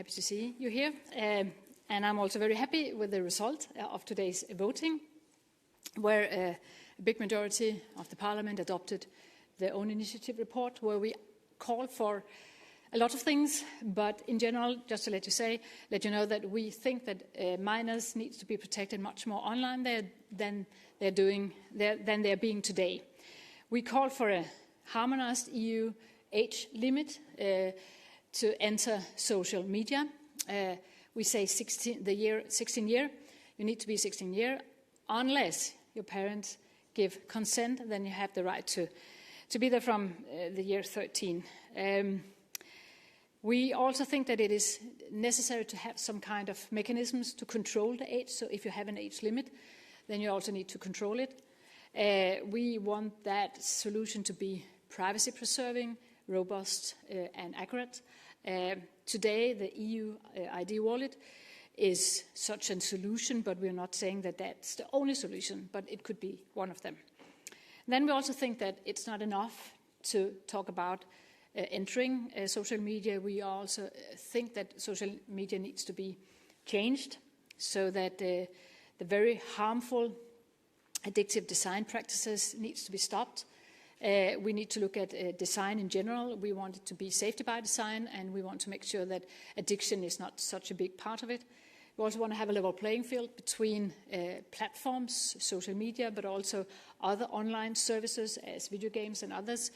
happy to see you here. And I'm also very happy with the result of today's voting, where a big majority of the Parliament adopted the own initiative report, where we call for a lot of things, but in general, just to let you know that we think that minors need to be protected much more online than they're being today. We call for a harmonized EU age limit to enter social media. We say 16 year. You need to be 16 years unless your parents give consent. Then you have the right to be there from the year 13. We also think that it is necessary to have some kind of mechanisms to control the age. So if you have an age limit, then you also need to control it. We want that solution to be privacy-preserving, robust, and accurate. Today, the EU ID wallet is such a solution, but we're not saying that that's the only solution, but it could be one of them. Then we also think that it's not enough to talk about entering social media. We also think that social media needs to be changed so that the very harmful addictive design practices needs to be stopped. We need to look at design in general. We want it to be safety by design, and we want to make sure that addiction is not such a big part of it. We also want to have a level playing field between platforms, social media, but also other online services as video games and others.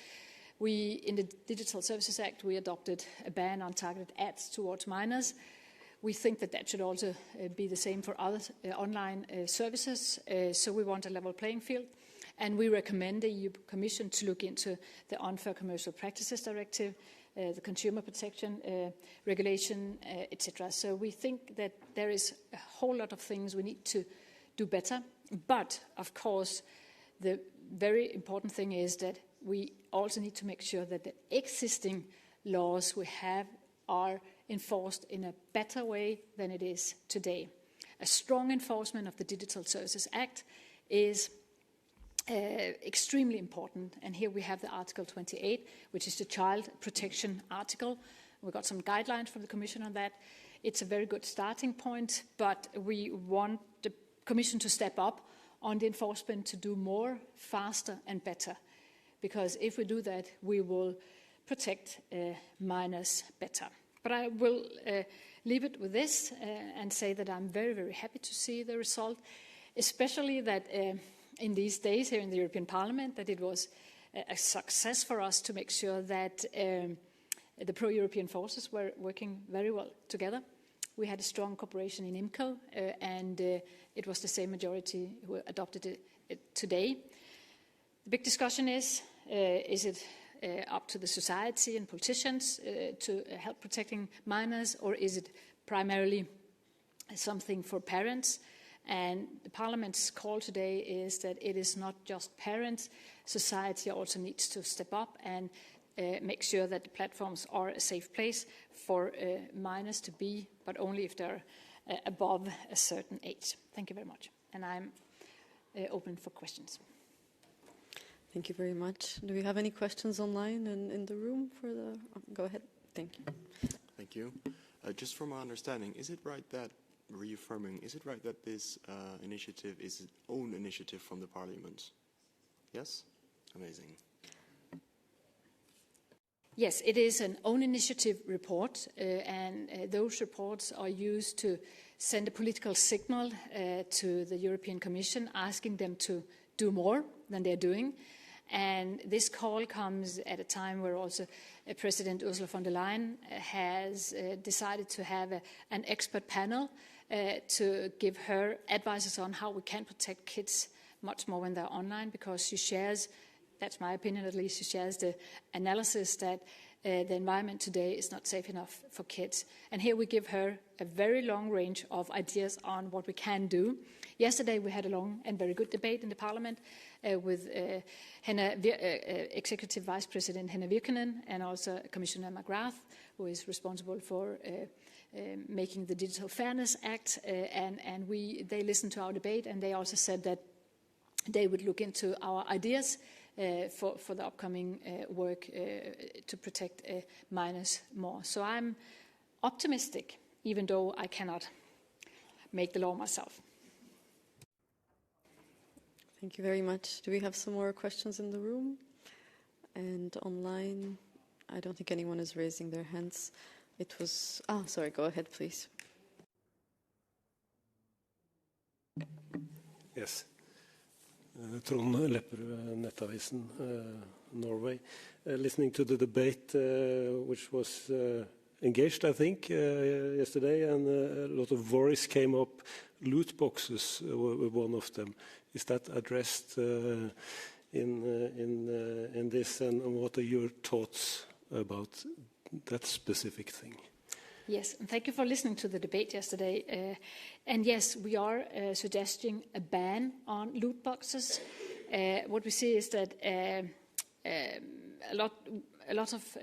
In the Digital Services Act, we adopted a ban on targeted ads towards minors. We think that that should also be the same for other online services. So we want a level playing field. And we recommend the EU Commission to look into the Unfair Commercial Practices Directive, the Consumer Protection Regulation, etc. So we think that there is a whole lot of things we need to do better. But, of course, the very important thing is that we also need to make sure that the existing laws we have are enforced in a better way than it is today. A strong enforcement of the Digital Services Act is extremely important. And here we have the Article 28, which is the child protection article. We got some guidelines from the Commission on that. It's a very good starting point, but we want the Commission to step up on the enforcement to do more, faster and better. Because if we do that, we will protect minors better. But I will leave it with this and say that I'm very, very happy to see the result, especially that in these days here in the European Parliament, that it was a success for us to make sure that the pro-European forces were working very well together. We had a strong cooperation in IMCO, and it was the same majority who adopted it today. The big discussion is it up to the society and politicians to help protecting minors, or is it primarily something for parents? And the Parliament's call today is that it is not just parents. Society also needs to step up and make sure that the platforms are a safe place for minors to be, but only if they're above a certain age. Thank you very much. And I'm open for questions. Thank you very much. Do we have any questions online and in the room for the... go ahead. Thank you. Thank you. Just from my understanding, is it right that this initiative is its own initiative from the Parliament? Yes? Amazing. Yes, it is an own initiative report, and those reports are used to send a political signal to the European Commission, asking them to do more than they're doing. And this call comes at a time where also President Ursula von der Leyen has decided to have an expert panel to give her advices on how we can protect kids much more when they're online, because she shares, that's my opinion at least, she shares the analysis that the environment today is not safe enough for kids. And here we give her a very long range of ideas on what we can do. Yesterday we had a long and very good debate in the Parliament with Executive Vice President Henna Virkkunen and also Commissioner McGrath, who is responsible for making the Digital Fairness Act. And they listened to our debate, and they also said that they would look into our ideas for the upcoming work to protect minors more. So I'm optimistic, even though I cannot make the law myself. Thank you very much. Do we have some more questions in the room? And online, I don't think anyone is raising their hands. It was, sorry, go ahead, please. Yes. Trond Lepperød, Nettavisen, Norway. Listening to the debate, which was engaged, I think, yesterday, and a lot of worries came up. Loot boxes were one of them. Is that addressed in this, and what are your thoughts about that specific thing? Yes, and thank you for listening to the debate yesterday. And yes, we are suggesting a ban on loot boxes. What we see is that a lot of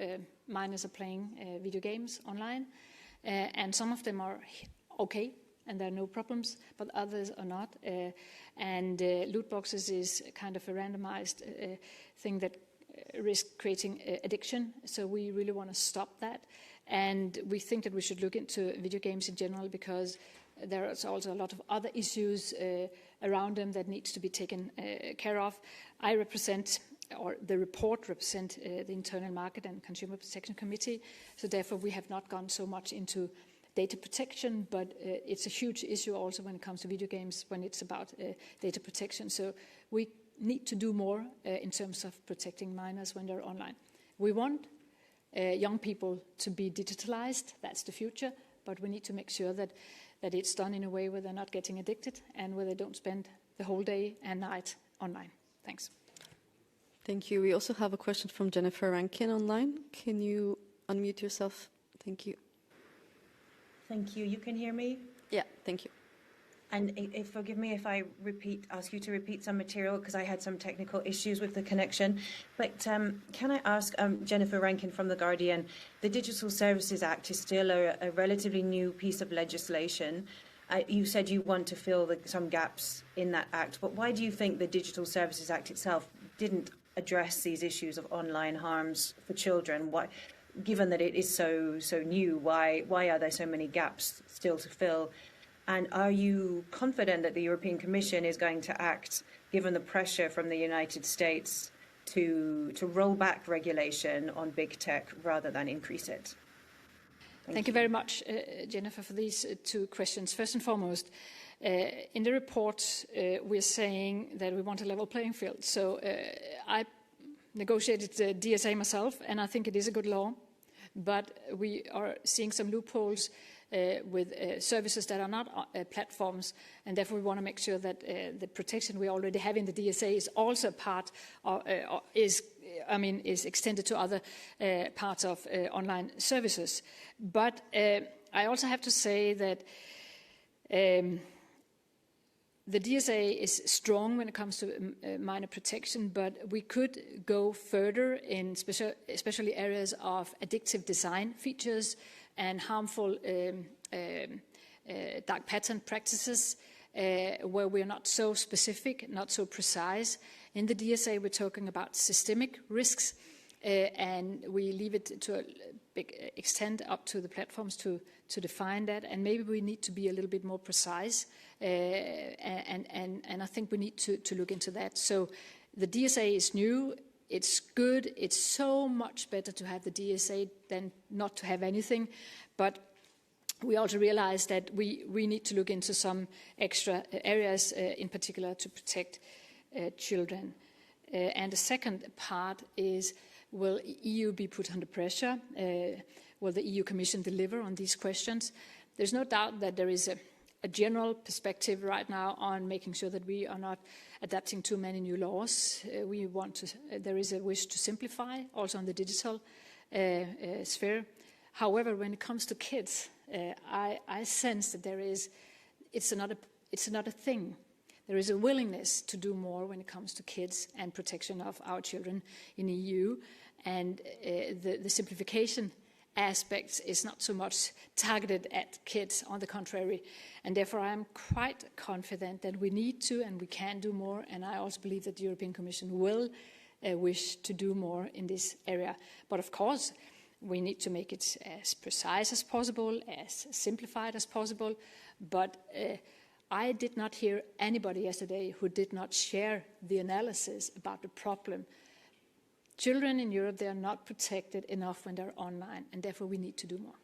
minors are playing video games online, and some of them are okay, and there are no problems, but others are not. And loot boxes is kind of a randomized thing that risks creating addiction, so we really want to stop that. And we think that we should look into video games in general, because there is also a lot of other issues around them that needs to be taken care of. I represent, or the report represent, the Internal Market and Consumer Protection Committee, so therefore we have not gone so much into data protection, but it's a huge issue also when it comes to video games, when it's about data protection. So we need to do more in terms of protecting minors when they're online. We want young people to be digitalized, that's the future, but we need to make sure that it's done in a way where they're not getting addicted and where they don't spend the whole day and night online. Thanks. Thank you. We also have a question from Jennifer Rankin online. Can you unmute yourself? Thank you. Thank you. You can hear me? Yeah, thank you. And forgive me if I ask you to repeat some material, because I had some technical issues with the connection. But can I ask, Jennifer Rankin from The Guardian, the Digital Services Act is still a relatively new piece of legislation. You said you want to fill some gaps in that act, but why do you think the Digital Services Act itself didn't address these issues of online harms for children? Why, given that it is so new, why are there so many gaps still to fill? And are you confident that the European Commission is going to act, given the pressure from the United States, to roll back regulation on big tech rather than increase it? Thank you very much, Jennifer, for these two questions. First and foremost, in the report, we're saying that we want a level playing field. So I negotiated the DSA myself, and I think it is a good law, but we are seeing some loopholes with services that are not platforms, and therefore we want to make sure that the protection we already have in the DSA is also part of, is extended to other parts of online services. But I also have to say that the DSA is strong when it comes to minor protection, but we could go further in especially areas of addictive design features and harmful dark pattern practices where we are not so specific, not so precise. In the DSA, we're talking about systemic risks, and we leave it to a big extent up to the platforms to define that. And maybe we need to be a little bit more precise, and I think we need to look into that. So the DSA is new. It's good. It's so much better to have the DSA than not to have anything. But we also realize that we need to look into some extra areas, in particular to protect children. And the second part is, will EU be put under pressure? Will the EU Commission deliver on these questions? There's no doubt that there is a general perspective right now on making sure that we are not adapting too many new laws. There is a wish to simplify, also on the digital sphere. However, when it comes to kids, I sense that it's another thing. There is a willingness to do more when it comes to kids and protection of our children in the EU, and the simplification aspects is not so much targeted at kids, on the contrary. And therefore, I am quite confident that we need to and we can do more, and I also believe that the European Commission will wish to do more in this area. But of course, We need to make it as precise as possible, as simplified as possible, but I did not hear anybody yesterday who did not share the analysis about the problem. Children in Europe, they are not protected enough when they're online, and therefore we need to do more.